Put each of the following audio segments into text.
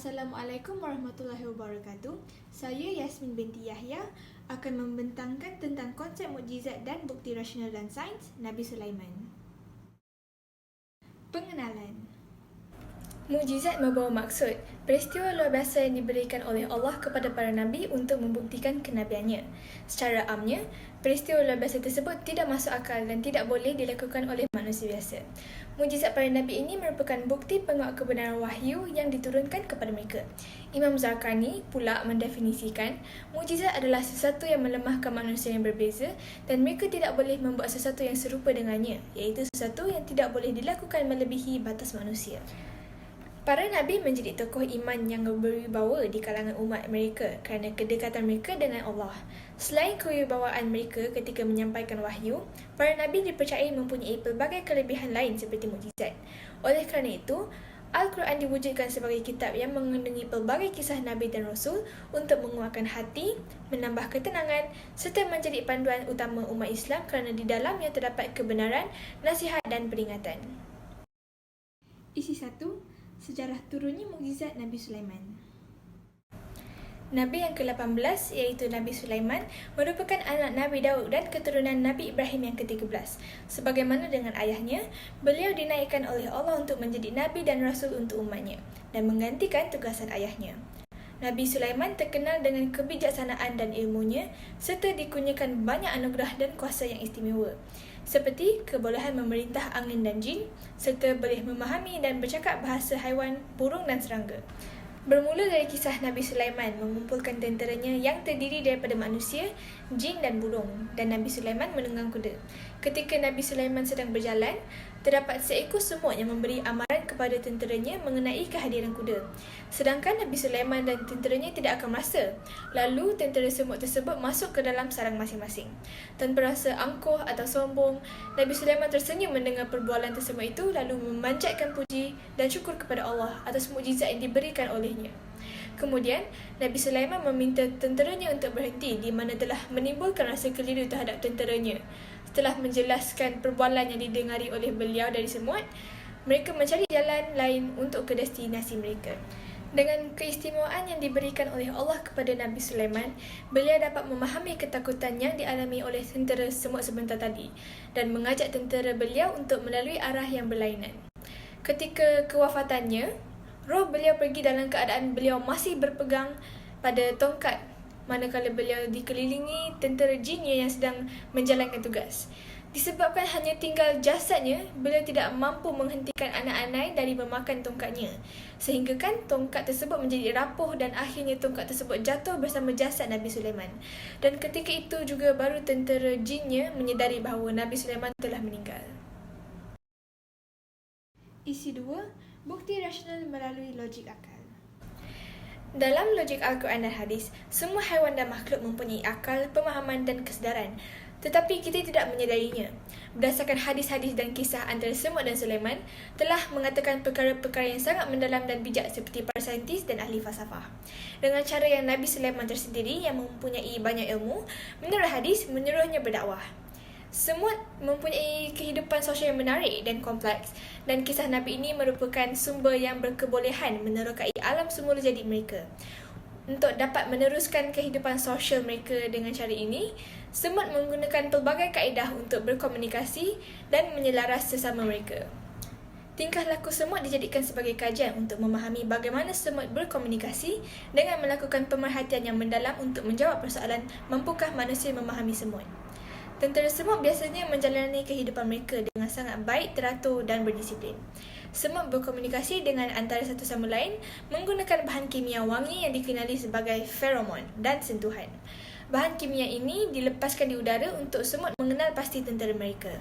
Assalamualaikum warahmatullahi wabarakatuh. Saya Yasmin binti Yahya akan membentangkan tentang konsep mukjizat dan bukti rasional dan sains Nabi Sulaiman. Pengenalan. Mukjizat membawa maksud, peristiwa luar biasa yang diberikan oleh Allah kepada para Nabi untuk membuktikan kenabiannya. Secara amnya, peristiwa luar biasa tersebut tidak masuk akal dan tidak boleh dilakukan oleh manusia biasa. Mukjizat para Nabi ini merupakan bukti penguat kebenaran wahyu yang diturunkan kepada mereka. Imam Zarqani pula mendefinisikan, mukjizat adalah sesuatu yang melemahkan manusia yang berbeza dan mereka tidak boleh membuat sesuatu yang serupa dengannya, iaitu sesuatu yang tidak boleh dilakukan melebihi batas manusia. Para Nabi menjadi tokoh iman yang berwibawa di kalangan umat mereka kerana kedekatan mereka dengan Allah. Selain kewibawaan mereka ketika menyampaikan wahyu, para Nabi dipercayai mempunyai pelbagai kelebihan lain seperti mukjizat. Oleh kerana itu, Al-Quran diwujudkan sebagai kitab yang mengandungi pelbagai kisah Nabi dan Rasul untuk menguatkan hati, menambah ketenangan serta menjadi panduan utama umat Islam kerana di dalamnya terdapat kebenaran, nasihat dan peringatan. Isi 1. Sejarah turunnya mukjizat Nabi Sulaiman. Nabi yang ke-18 iaitu Nabi Sulaiman merupakan anak Nabi Daud dan keturunan Nabi Ibrahim yang ke-13. Sebagaimana dengan ayahnya, beliau dinaikkan oleh Allah untuk menjadi Nabi dan Rasul untuk umatnya dan menggantikan tugasan ayahnya. Nabi Sulaiman terkenal dengan kebijaksanaan dan ilmunya serta dikurniakan banyak anugerah dan kuasa yang istimewa, seperti kebolehan memerintah angin dan jin serta boleh memahami dan bercakap bahasa haiwan, burung dan serangga. Bermula dari kisah Nabi Sulaiman mengumpulkan tenteranya yang terdiri daripada manusia, jin dan burung, dan Nabi Sulaiman menunggang kuda. Ketika Nabi Sulaiman sedang berjalan, terdapat seekor semut yang memberi amaran kepada tenteranya mengenai kehadiran kuda. Sedangkan Nabi Sulaiman dan tenteranya tidak akan merasa. Lalu tentera semut tersebut masuk ke dalam sarang masing-masing. Tanpa rasa angkuh atau sombong, Nabi Sulaiman tersenyum mendengar perbualan tersebut itu lalu memanjatkan puji dan syukur kepada Allah atas mukjizat yang diberikan olehnya. Kemudian, Nabi Sulaiman meminta tenteranya untuk berhenti di mana telah menimbulkan rasa keliru terhadap tenteranya. Setelah menjelaskan perbualan yang didengari oleh beliau dari semut, mereka mencari jalan lain untuk ke destinasi mereka. Dengan keistimewaan yang diberikan oleh Allah kepada Nabi Sulaiman, beliau dapat memahami ketakutan yang dialami oleh tentera semut sebentar tadi dan mengajak tentera beliau untuk melalui arah yang berlainan. Ketika kewafatannya, roh beliau pergi dalam keadaan beliau masih berpegang pada tongkat manakala beliau dikelilingi tentera jinnya yang sedang menjalankan tugas. Disebabkan hanya tinggal jasadnya, beliau tidak mampu menghentikan anak-anak dari memakan tongkatnya. Sehingga kan tongkat tersebut menjadi rapuh dan akhirnya tongkat tersebut jatuh bersama jasad Nabi Sulaiman. Dan ketika itu juga baru tentera jinnya menyedari bahawa Nabi Sulaiman telah meninggal. Isi 2. Bukti rasional melalui logik akal. Dalam logik Al-Quran dan Hadis, semua haiwan dan makhluk mempunyai akal, pemahaman dan kesedaran. Tetapi kita tidak menyadarinya. Berdasarkan hadis-hadis dan kisah antara semut dan Sulaiman, telah mengatakan perkara-perkara yang sangat mendalam dan bijak seperti para saintis dan ahli falsafah. Dengan cara yang Nabi Sulaiman tersendiri yang mempunyai banyak ilmu, menurut hadis, menyuruhnya berdakwah. Semut mempunyai kehidupan sosial yang menarik dan kompleks, dan kisah Nabi ini merupakan sumber yang berkebolehan menerokai alam semula jadi mereka. Untuk dapat meneruskan kehidupan sosial mereka dengan cara ini, semut menggunakan pelbagai kaedah untuk berkomunikasi dan menyelaras sesama mereka. Tingkah laku semut dijadikan sebagai kajian untuk memahami bagaimana semut berkomunikasi dengan melakukan pemerhatian yang mendalam untuk menjawab persoalan mampukah manusia memahami semut. Tentera semut biasanya menjalani kehidupan mereka dengan sangat baik, teratur dan berdisiplin. Semut berkomunikasi dengan antara satu sama lain menggunakan bahan kimia wangi yang dikenali sebagai feromon dan sentuhan. Bahan kimia ini dilepaskan di udara untuk semut mengenal pasti tentera mereka.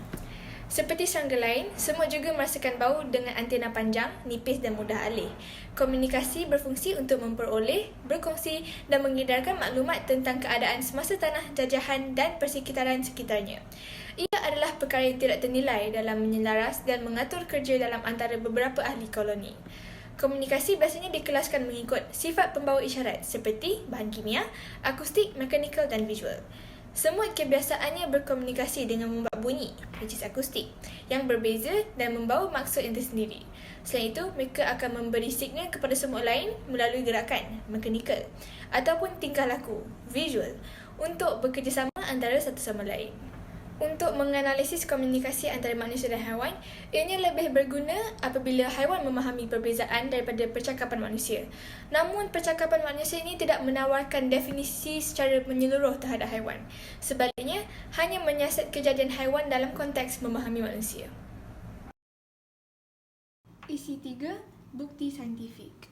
Seperti serangga lain, semut juga merasakan bau dengan antena panjang, nipis dan mudah alih. Komunikasi berfungsi untuk memperoleh, berkongsi dan mengedarkan maklumat tentang keadaan semasa tanah jajahan dan persekitaran sekitarnya. Ia adalah perkara yang tidak ternilai dalam menyelaras dan mengatur kerja dalam antara beberapa ahli koloni. Komunikasi biasanya dikelaskan mengikut sifat pembawa isyarat seperti bahan kimia, akustik, mekanikal dan visual. Semut kebiasaannya berkomunikasi dengan membuat bunyi, which is akustik, yang berbeza dan membawa maksud yang tersendiri. Selain itu, mereka akan memberi signal kepada semut lain melalui gerakan, mekanikal, ataupun tingkah laku, visual, untuk bekerjasama antara satu sama lain. Untuk menganalisis komunikasi antara manusia dan haiwan, ianya lebih berguna apabila haiwan memahami perbezaan daripada percakapan manusia. Namun, percakapan manusia ini tidak menawarkan definisi secara menyeluruh terhadap haiwan. Sebaliknya, hanya menyiasat kejadian haiwan dalam konteks memahami manusia. Isi 3. Bukti saintifik.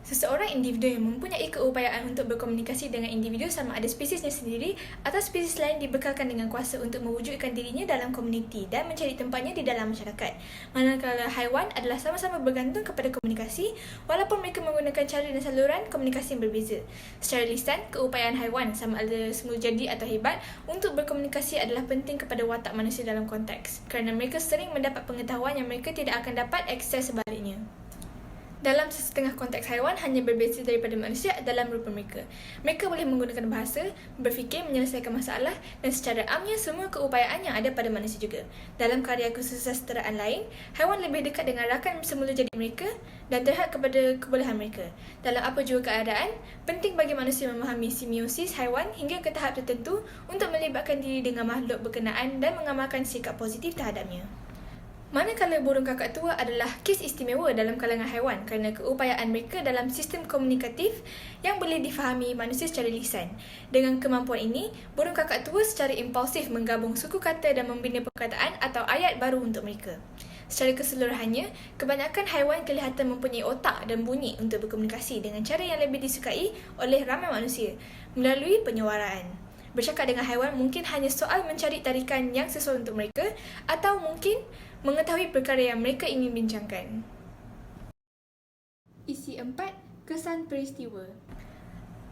Seseorang individu yang mempunyai keupayaan untuk berkomunikasi dengan individu sama ada spesiesnya sendiri atau spesies lain dibekalkan dengan kuasa untuk mewujudkan dirinya dalam komuniti dan mencari tempatnya di dalam masyarakat. Manakala haiwan adalah sama-sama bergantung kepada komunikasi walaupun mereka menggunakan cara dan saluran komunikasi yang berbeza. Secara lisan, keupayaan haiwan sama ada semula jadi atau hebat untuk berkomunikasi adalah penting kepada watak manusia dalam konteks kerana mereka sering mendapat pengetahuan yang mereka tidak akan dapat akses sebaliknya. Dalam setengah konteks haiwan hanya berbeza daripada manusia dalam rupa mereka. Mereka boleh menggunakan bahasa, berfikir, menyelesaikan masalah dan secara amnya semua keupayaan yang ada pada manusia juga. Dalam karya kesusasteraan lain, haiwan lebih dekat dengan rakan semula jadi mereka dan terhad kepada kebolehan mereka. Dalam apa jua keadaan, penting bagi manusia memahami semiosis haiwan hingga ke tahap tertentu untuk melibatkan diri dengan makhluk berkenaan dan mengamalkan sikap positif terhadapnya. Manakala burung kakak tua adalah kes istimewa dalam kalangan haiwan kerana keupayaan mereka dalam sistem komunikatif yang boleh difahami manusia secara lisan. Dengan kemampuan ini, burung kakak tua secara impulsif menggabung suku kata dan membina perkataan atau ayat baru untuk mereka. Secara keseluruhannya, kebanyakan haiwan kelihatan mempunyai otak dan bunyi untuk berkomunikasi dengan cara yang lebih disukai oleh ramai manusia melalui penyuaraan. Bercakap dengan haiwan mungkin hanya soal mencari tarikan yang sesuai untuk mereka atau mungkin mengetahui perkara yang mereka ingin bincangkan. Isi 4. Kesan peristiwa.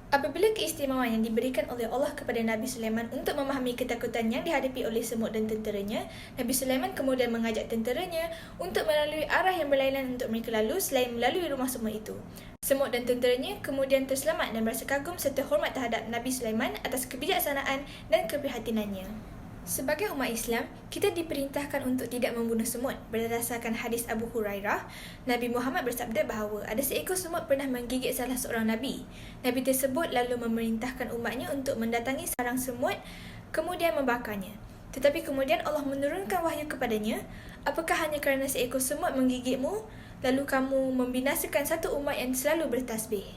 Apabila keistimewaan yang diberikan oleh Allah kepada Nabi Sulaiman untuk memahami ketakutan yang dihadapi oleh semut dan tenteranya, Nabi Sulaiman kemudian mengajak tenteranya untuk melalui arah yang berlainan untuk mereka lalu selain melalui rumah semut itu. Semut dan tenteranya kemudian terselamat dan berasa kagum serta hormat terhadap Nabi Sulaiman atas kebijaksanaan dan keprihatinannya. Sebagai umat Islam, kita diperintahkan untuk tidak membunuh semut. Berdasarkan hadis Abu Hurairah, Nabi Muhammad bersabda bahawa ada seekor semut pernah menggigit salah seorang Nabi. Nabi tersebut lalu memerintahkan umatnya untuk mendatangi sarang semut, kemudian membakarnya. Tetapi kemudian Allah menurunkan wahyu kepadanya, apakah hanya kerana seekor semut menggigitmu, lalu kamu membinasakan satu umat yang selalu bertasbih?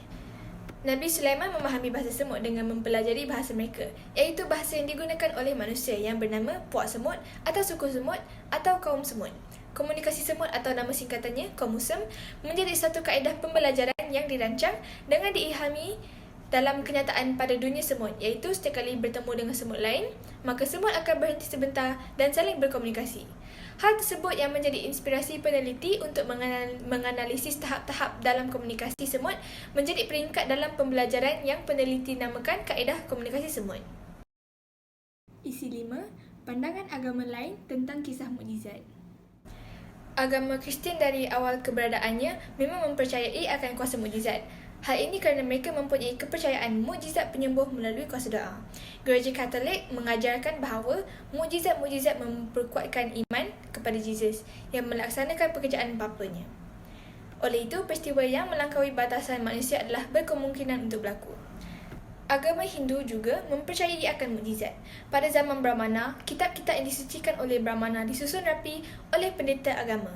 Nabi Sulaiman memahami bahasa semut dengan mempelajari bahasa mereka, iaitu bahasa yang digunakan oleh manusia yang bernama puak semut atau suku semut atau kaum semut. Komunikasi semut atau nama singkatannya, kaum musem, menjadi satu kaedah pembelajaran yang dirancang dengan diilhami dalam kenyataan pada dunia semut, iaitu setiap kali bertemu dengan semut lain, maka semut akan berhenti sebentar dan saling berkomunikasi. Hal tersebut yang menjadi inspirasi peneliti untuk menganalisis tahap-tahap dalam komunikasi semut menjadi peringkat dalam pembelajaran yang peneliti namakan kaedah komunikasi semut. Isi 5. Pandangan agama lain tentang kisah mukjizat. Agama Kristian dari awal keberadaannya memang mempercayai akan kuasa mukjizat. Hal ini kerana mereka mempunyai kepercayaan mukjizat penyembuh melalui kuasa doa. Gereja Katolik mengajarkan bahawa mukjizat-mukjizat memperkuatkan iman kepada Yesus yang melaksanakan pekerjaan Bapanya. Oleh itu, peristiwa yang melampaui batasan manusia adalah berkemungkinan untuk berlaku. Agama Hindu juga mempercayai akan mukjizat. Pada zaman Brahmana, kitab-kitab yang disucikan oleh Brahmana disusun rapi oleh pendeta agama.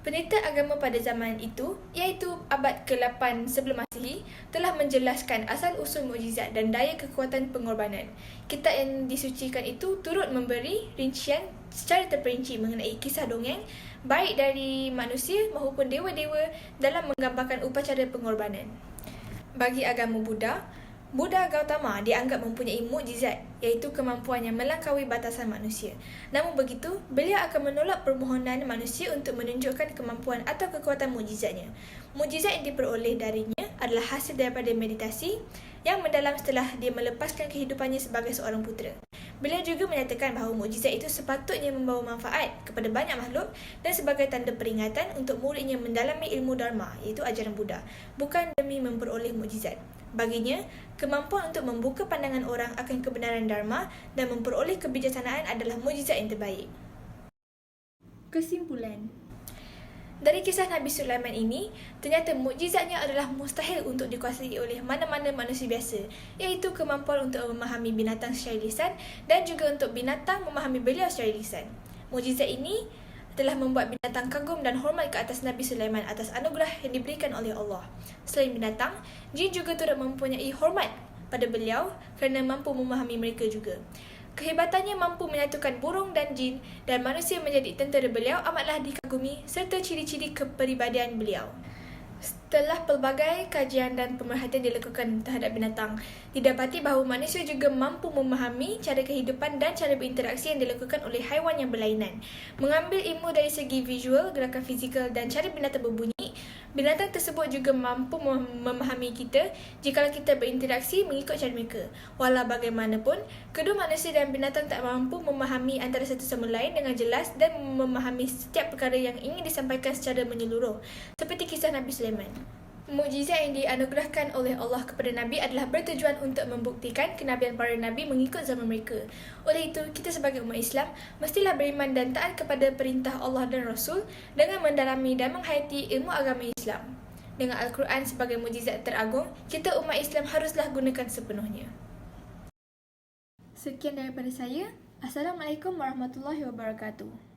Pendeta agama pada zaman itu, iaitu abad ke-8 sebelum Masihi, telah menjelaskan asal-usul mukjizat dan daya kekuatan pengorbanan. Kitab yang disucikan itu turut memberi rincian secara terperinci mengenai kisah dongeng, baik dari manusia maupun dewa-dewa dalam menggambarkan upacara pengorbanan. Bagi agama Buddha Gautama dianggap mempunyai mukjizat, iaitu kemampuan yang melampaui batasan manusia. Namun begitu, beliau akan menolak permohonan manusia untuk menunjukkan kemampuan atau kekuatan mukjizatnya. Mukjizat yang diperoleh darinya adalah hasil daripada meditasi yang mendalam setelah dia melepaskan kehidupannya sebagai seorang putera. Beliau juga menyatakan bahawa mukjizat itu sepatutnya membawa manfaat kepada banyak makhluk dan sebagai tanda peringatan untuk muridnya mendalami ilmu Dharma, iaitu ajaran Buddha, bukan demi memperoleh mukjizat. Baginya, kemampuan untuk membuka pandangan orang akan kebenaran Dharma dan memperoleh kebijaksanaan adalah mukjizat yang terbaik. Kesimpulan. Dari kisah Nabi Sulaiman ini, ternyata mukjizatnya adalah mustahil untuk dikuasai oleh mana-mana manusia biasa, iaitu kemampuan untuk memahami binatang secara lisan dan juga untuk binatang memahami beliau secara lisan. Mukjizat ini telah membuat binatang kagum dan hormat ke atas Nabi Sulaiman atas anugerah yang diberikan oleh Allah. Selain binatang, jin juga turut mempunyai hormat pada beliau kerana mampu memahami mereka juga. Kehebatannya mampu menyatukan burung dan jin dan manusia menjadi tentera beliau amatlah dikagumi serta ciri-ciri kepribadian beliau. Setelah pelbagai kajian dan pemerhatian dilakukan terhadap binatang, didapati bahawa manusia juga mampu memahami cara kehidupan dan cara berinteraksi yang dilakukan oleh haiwan yang berlainan. Mengambil ilmu dari segi visual, gerakan fizikal dan cara binatang berbunyi, binatang tersebut juga mampu memahami kita jika kita berinteraksi mengikut cara mereka. Walau bagaimanapun, kedua manusia dan binatang tak mampu memahami antara satu sama lain dengan jelas dan memahami setiap perkara yang ingin disampaikan secara menyeluruh, seperti kisah Nabi Sulaiman. Mukjizat yang dianugerahkan oleh Allah kepada Nabi adalah bertujuan untuk membuktikan kenabian para Nabi mengikut zaman mereka. Oleh itu, kita sebagai umat Islam mestilah beriman dan taat kepada perintah Allah dan Rasul dengan mendalami dan menghayati ilmu agama Islam. Dengan Al-Quran sebagai mukjizat teragung, kita umat Islam haruslah gunakan sepenuhnya. Sekian daripada saya. Assalamualaikum warahmatullahi wabarakatuh.